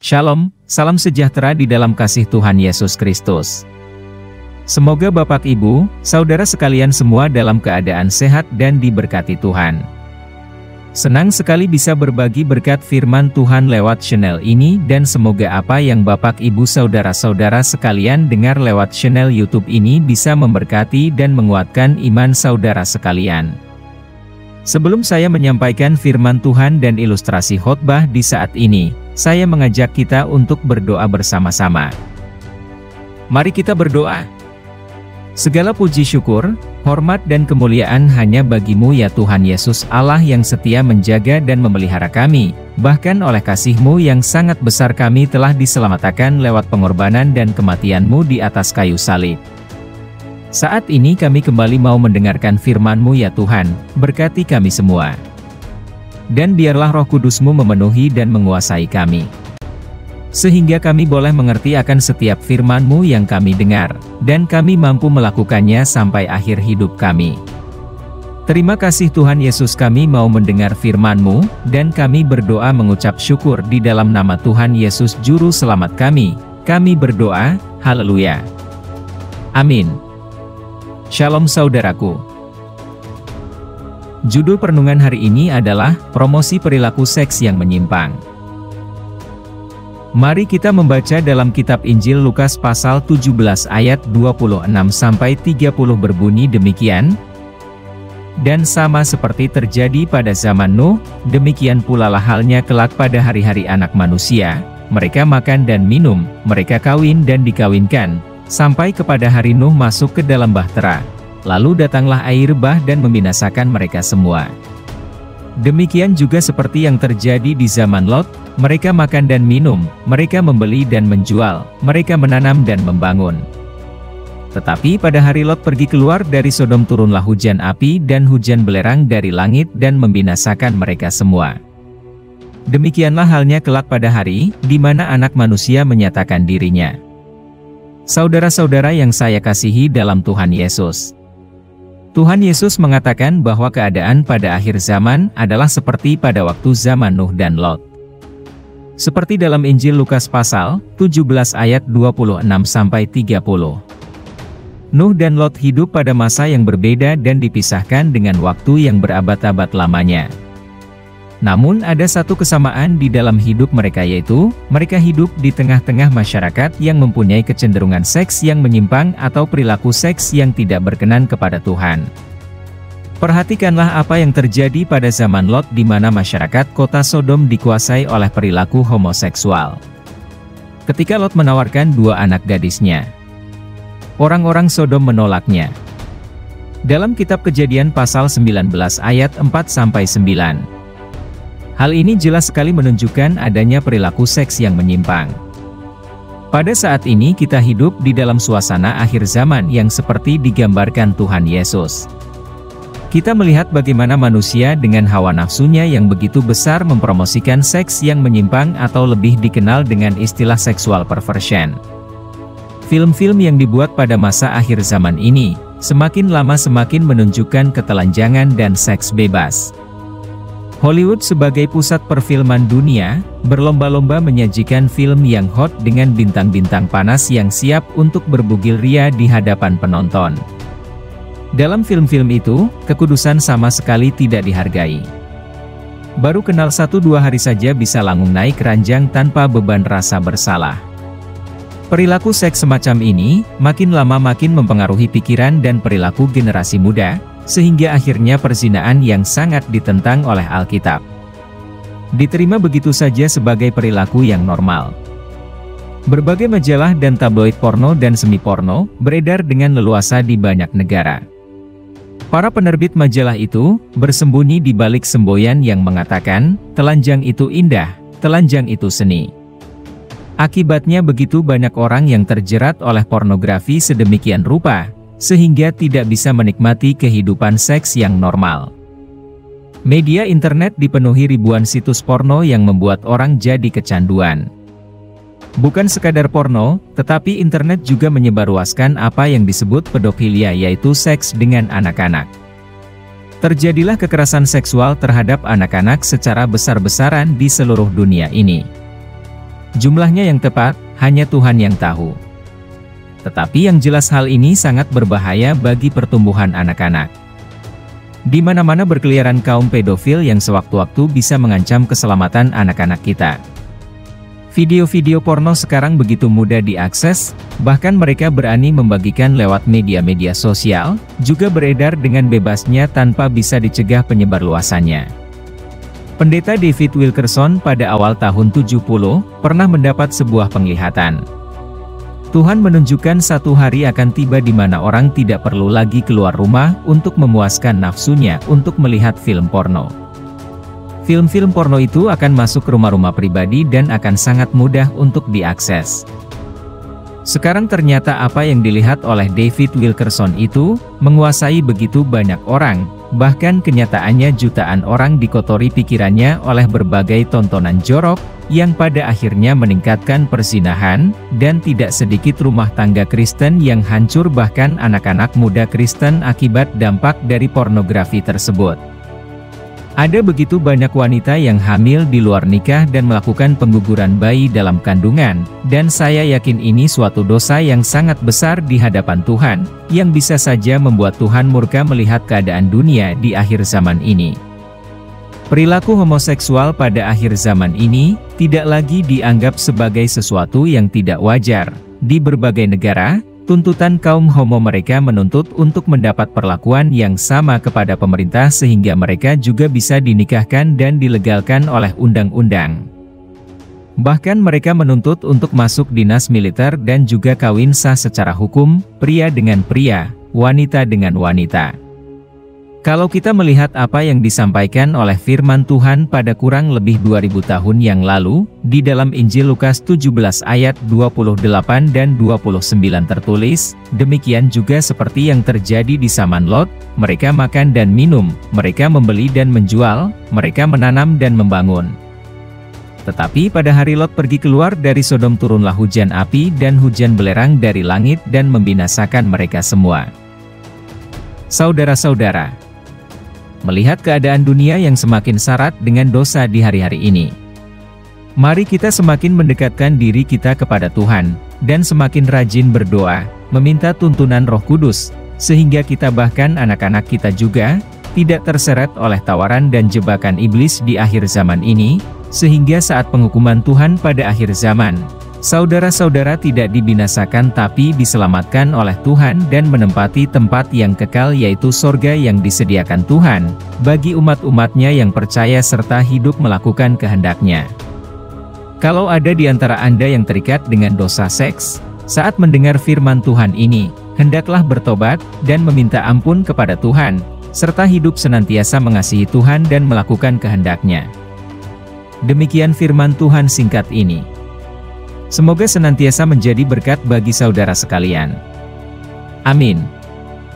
Shalom, salam sejahtera di dalam kasih Tuhan Yesus Kristus. Semoga Bapak Ibu, Saudara sekalian semua dalam keadaan sehat dan diberkati Tuhan. Senang sekali bisa berbagi berkat firman Tuhan lewat channel ini dan semoga apa yang Bapak Ibu Saudara-saudara sekalian dengar lewat channel YouTube ini bisa memberkati dan menguatkan iman saudara sekalian. Sebelum saya menyampaikan firman Tuhan dan ilustrasi khotbah di saat ini, saya mengajak kita untuk berdoa bersama-sama. Mari kita berdoa. Segala puji syukur, hormat dan kemuliaan hanya bagi-Mu ya Tuhan Yesus Allah yang setia menjaga dan memelihara kami, bahkan oleh kasih-Mu yang sangat besar kami telah diselamatkan lewat pengorbanan dan kematian-Mu di atas kayu salib. Saat ini kami kembali mau mendengarkan firman-Mu ya Tuhan, berkati kami semua. Dan biarlah Roh Kudus-Mu memenuhi dan menguasai kami. Sehingga kami boleh mengerti akan setiap firman-Mu yang kami dengar, dan kami mampu melakukannya sampai akhir hidup kami. Terima kasih Tuhan Yesus, kami mau mendengar firman-Mu, dan kami berdoa mengucap syukur di dalam nama Tuhan Yesus Juru Selamat kami berdoa, haleluya. Amin. Shalom saudaraku. Judul perenungan hari ini adalah promosi perilaku seks yang menyimpang. Mari kita membaca dalam kitab Injil Lukas pasal 17 ayat 26-30 berbunyi demikian. Dan sama seperti terjadi pada zaman Nuh, demikian pula lah halnya kelak pada hari-hari Anak Manusia. Mereka makan dan minum, mereka kawin dan dikawinkan, sampai kepada hari Nuh masuk ke dalam bahtera. Lalu datanglah air bah dan membinasakan mereka semua. Demikian juga seperti yang terjadi di zaman Lot, mereka makan dan minum, mereka membeli dan menjual, mereka menanam dan membangun. Tetapi pada hari Lot pergi keluar dari Sodom turunlah hujan api dan hujan belerang dari langit dan membinasakan mereka semua. Demikianlah halnya kelak pada hari, di mana Anak Manusia menyatakan dirinya. Saudara-saudara yang saya kasihi dalam Tuhan Yesus. Tuhan Yesus mengatakan bahwa keadaan pada akhir zaman adalah seperti pada waktu zaman Nuh dan Lot. Seperti dalam Injil Lukas pasal 17 ayat 26-30. Nuh dan Lot hidup pada masa yang berbeda dan dipisahkan dengan waktu yang berabad-abad lamanya. Namun ada satu kesamaan di dalam hidup mereka, yaitu, mereka hidup di tengah-tengah masyarakat yang mempunyai kecenderungan seks yang menyimpang atau perilaku seks yang tidak berkenan kepada Tuhan. Perhatikanlah apa yang terjadi pada zaman Lot di mana masyarakat kota Sodom dikuasai oleh perilaku homoseksual. Ketika Lot menawarkan dua anak gadisnya, orang-orang Sodom menolaknya. Dalam kitab Kejadian pasal 19 ayat 4-9. Hal ini jelas sekali menunjukkan adanya perilaku seks yang menyimpang. Pada saat ini kita hidup di dalam suasana akhir zaman yang seperti digambarkan Tuhan Yesus. Kita melihat bagaimana manusia dengan hawa nafsunya yang begitu besar mempromosikan seks yang menyimpang atau lebih dikenal dengan istilah sexual perversion. Film-film yang dibuat pada masa akhir zaman ini, semakin lama semakin menunjukkan ketelanjangan dan seks bebas. Hollywood sebagai pusat perfilman dunia, berlomba-lomba menyajikan film yang hot dengan bintang-bintang panas yang siap untuk berbugil ria di hadapan penonton. Dalam film-film itu, kekudusan sama sekali tidak dihargai. Baru kenal 1-2 hari saja bisa langsung naik ranjang tanpa beban rasa bersalah. Perilaku seks semacam ini, makin lama makin mempengaruhi pikiran dan perilaku generasi muda, sehingga akhirnya perzinahan yang sangat ditentang oleh Alkitab diterima begitu saja sebagai perilaku yang normal. Berbagai majalah dan tabloid porno dan semi porno beredar dengan leluasa di banyak negara. Para penerbit majalah itu bersembunyi di balik semboyan yang mengatakan, telanjang itu indah, telanjang itu seni. Akibatnya begitu banyak orang yang terjerat oleh pornografi sedemikian rupa, sehingga tidak bisa menikmati kehidupan seks yang normal. Media internet dipenuhi ribuan situs porno yang membuat orang jadi kecanduan. Bukan sekadar porno, tetapi internet juga menyebarluaskan apa yang disebut pedofilia, yaitu seks dengan anak-anak. Terjadilah kekerasan seksual terhadap anak-anak secara besar-besaran di seluruh dunia ini. Jumlahnya yang tepat, hanya Tuhan yang tahu. Tetapi yang jelas hal ini sangat berbahaya bagi pertumbuhan anak-anak. Di mana-mana berkeliaran kaum pedofil yang sewaktu-waktu bisa mengancam keselamatan anak-anak kita. Video-video porno sekarang begitu mudah diakses, bahkan mereka berani membagikan lewat media-media sosial, juga beredar dengan bebasnya tanpa bisa dicegah penyebarluasannya. Pendeta David Wilkerson pada awal tahun 70, pernah mendapat sebuah penglihatan. Tuhan menunjukkan satu hari akan tiba di mana orang tidak perlu lagi keluar rumah untuk memuaskan nafsunya untuk melihat film porno. Film-film porno itu akan masuk ke rumah-rumah pribadi dan akan sangat mudah untuk diakses. Sekarang ternyata apa yang dilihat oleh David Wilkerson itu, menguasai begitu banyak orang, bahkan kenyataannya jutaan orang dikotori pikirannya oleh berbagai tontonan jorok, yang pada akhirnya meningkatkan perzinahan, dan tidak sedikit rumah tangga Kristen yang hancur bahkan anak-anak muda Kristen akibat dampak dari pornografi tersebut. Ada begitu banyak wanita yang hamil di luar nikah dan melakukan pengguguran bayi dalam kandungan, dan saya yakin ini suatu dosa yang sangat besar di hadapan Tuhan, yang bisa saja membuat Tuhan murka melihat keadaan dunia di akhir zaman ini. Perilaku homoseksual pada akhir zaman ini, tidak lagi dianggap sebagai sesuatu yang tidak wajar. Di berbagai negara, tuntutan kaum homo mereka menuntut untuk mendapat perlakuan yang sama kepada pemerintah sehingga mereka juga bisa dinikahkan dan dilegalkan oleh undang-undang. Bahkan mereka menuntut untuk masuk dinas militer dan juga kawin sah secara hukum, pria dengan pria, wanita dengan wanita. Kalau kita melihat apa yang disampaikan oleh firman Tuhan pada kurang lebih 2000 tahun yang lalu, di dalam Injil Lukas 17 ayat 28 dan 29 tertulis, demikian juga seperti yang terjadi di zaman Lot, mereka makan dan minum, mereka membeli dan menjual, mereka menanam dan membangun. Tetapi pada hari Lot pergi keluar dari Sodom turunlah hujan api dan hujan belerang dari langit dan membinasakan mereka semua. Saudara-saudara, melihat keadaan dunia yang semakin syarat dengan dosa di hari-hari ini, mari kita semakin mendekatkan diri kita kepada Tuhan, dan semakin rajin berdoa, meminta tuntunan Roh Kudus, sehingga kita bahkan anak-anak kita juga, tidak terseret oleh tawaran dan jebakan iblis di akhir zaman ini, sehingga saat penghukuman Tuhan pada akhir zaman, saudara-saudara tidak dibinasakan tapi diselamatkan oleh Tuhan dan menempati tempat yang kekal yaitu sorga yang disediakan Tuhan, bagi umat-umatnya yang percaya serta hidup melakukan kehendak-Nya. Kalau ada di antara Anda yang terikat dengan dosa seks, saat mendengar firman Tuhan ini, hendaklah bertobat dan meminta ampun kepada Tuhan, serta hidup senantiasa mengasihi Tuhan dan melakukan kehendak-Nya. Demikian firman Tuhan singkat ini. Semoga senantiasa menjadi berkat bagi saudara sekalian. Amin.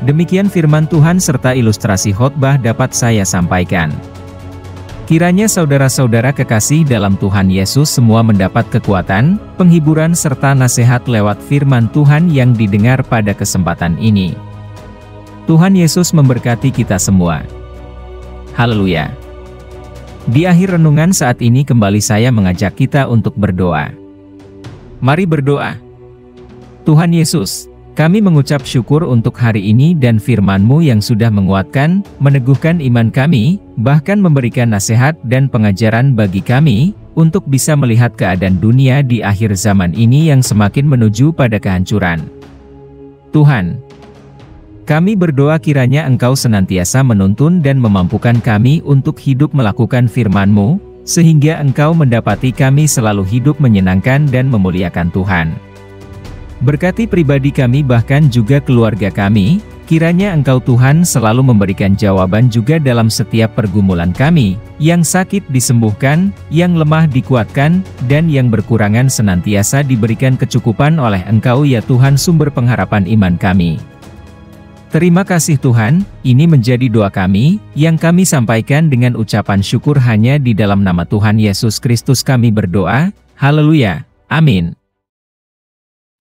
Demikian firman Tuhan serta ilustrasi khotbah dapat saya sampaikan. Kiranya saudara-saudara kekasih dalam Tuhan Yesus semua mendapat kekuatan, penghiburan serta nasihat lewat firman Tuhan yang didengar pada kesempatan ini. Tuhan Yesus memberkati kita semua. Haleluya. Di akhir renungan saat ini kembali saya mengajak kita untuk berdoa. Mari berdoa. Tuhan Yesus, kami mengucap syukur untuk hari ini dan firman-Mu yang sudah menguatkan, meneguhkan iman kami, bahkan memberikan nasihat dan pengajaran bagi kami, untuk bisa melihat keadaan dunia di akhir zaman ini yang semakin menuju pada kehancuran. Tuhan, kami berdoa kiranya Engkau senantiasa menuntun dan memampukan kami untuk hidup melakukan firman-Mu, sehingga Engkau mendapati kami selalu hidup menyenangkan dan memuliakan Tuhan. Berkati pribadi kami bahkan juga keluarga kami, kiranya Engkau Tuhan selalu memberikan jawaban juga dalam setiap pergumulan kami, yang sakit disembuhkan, yang lemah dikuatkan, dan yang berkurangan senantiasa diberikan kecukupan oleh Engkau ya Tuhan sumber pengharapan iman kami. Terima kasih Tuhan, ini menjadi doa kami, yang kami sampaikan dengan ucapan syukur hanya di dalam nama Tuhan Yesus Kristus kami berdoa, haleluya, amin.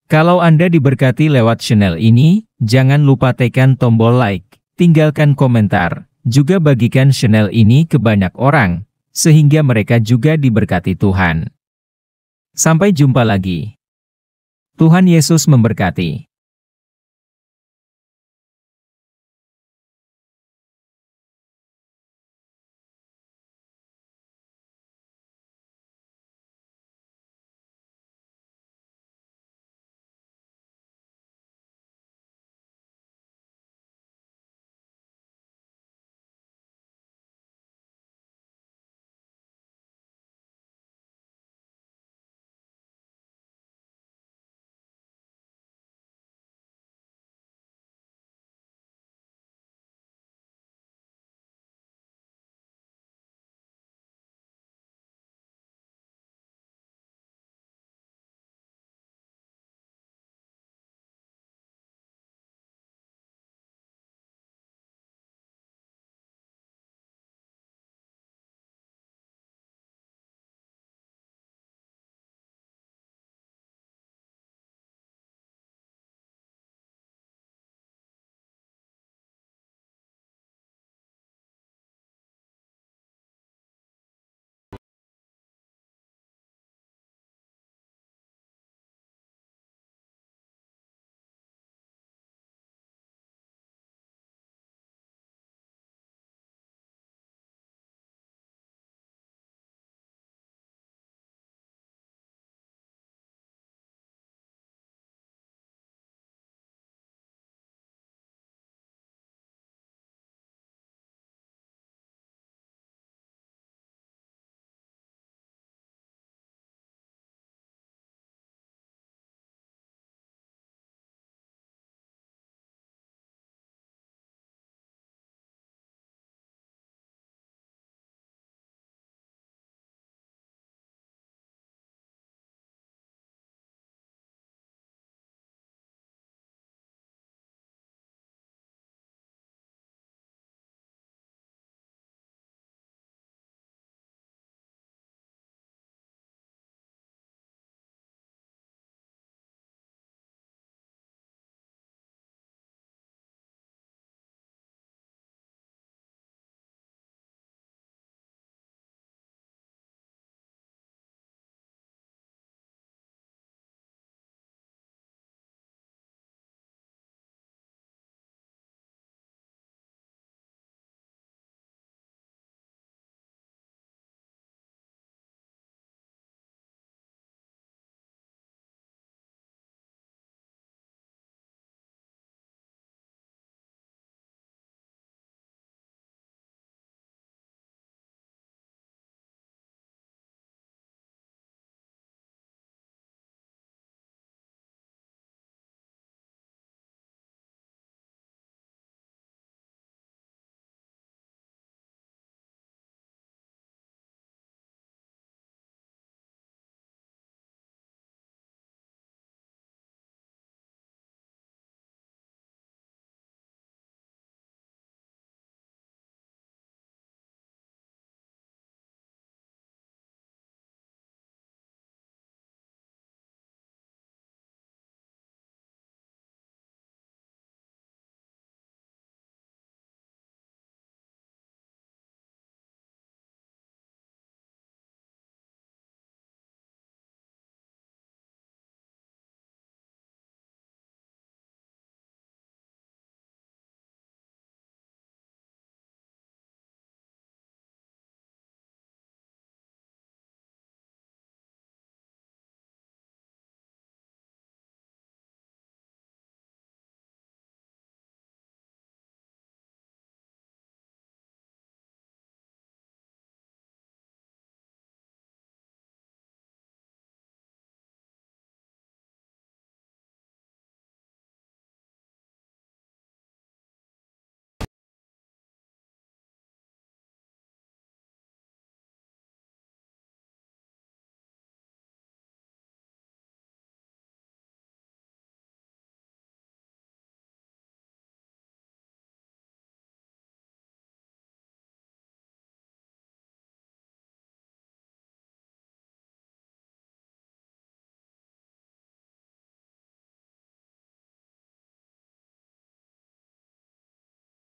Kalau Anda diberkati lewat channel ini, jangan lupa tekan tombol like, tinggalkan komentar, juga bagikan channel ini ke banyak orang, sehingga mereka juga diberkati Tuhan. Sampai jumpa lagi. Tuhan Yesus memberkati.